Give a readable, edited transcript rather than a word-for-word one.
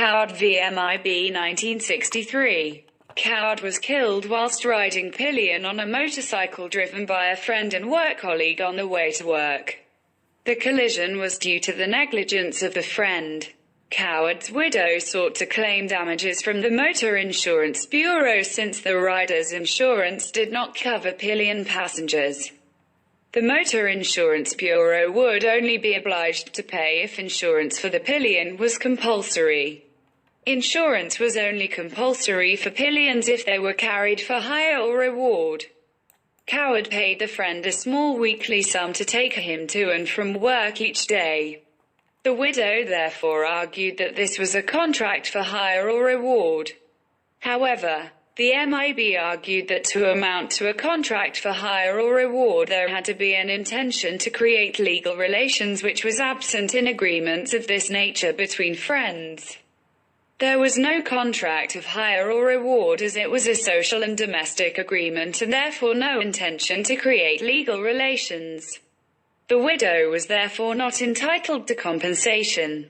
Coward v. MIB 1963. Coward was killed whilst riding pillion on a motorcycle driven by a friend and work colleague on the way to work. The collision was due to the negligence of the friend. Coward's widow sought to claim damages from the Motor Insurance Bureau since the rider's insurance did not cover pillion passengers. The Motor Insurance Bureau would only be obliged to pay if insurance for the pillion was compulsory. Insurance was only compulsory for pillions if they were carried for hire or reward. Coward paid the friend a small weekly sum to take him to and from work each day. The widow therefore argued that this was a contract for hire or reward. However, the MIB argued that to amount to a contract for hire or reward there had to be an intention to create legal relations which was absent in agreements of this nature between friends. There was no contract of hire or reward as it was a social and domestic agreement and therefore no intention to create legal relations. The widow was therefore not entitled to compensation.